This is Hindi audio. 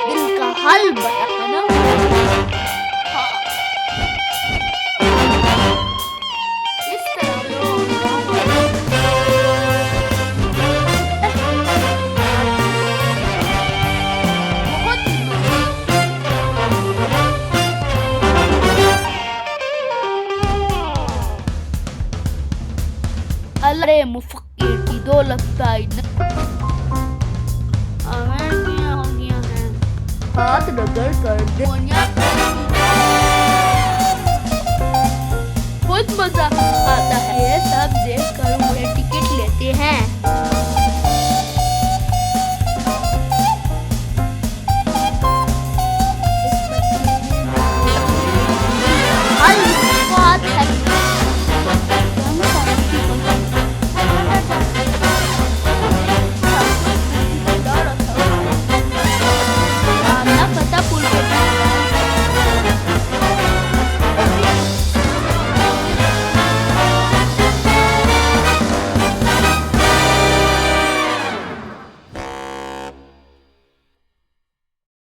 दिल का हाल बताया ना। हाँ, इस तरह लोग गाँव वाले बहुत अल्लाह मुफक्किर की दौलत पाई हो गया है। हाथ रगड़ कर दुनिया बहुत मजा आता है ये सब देख कर।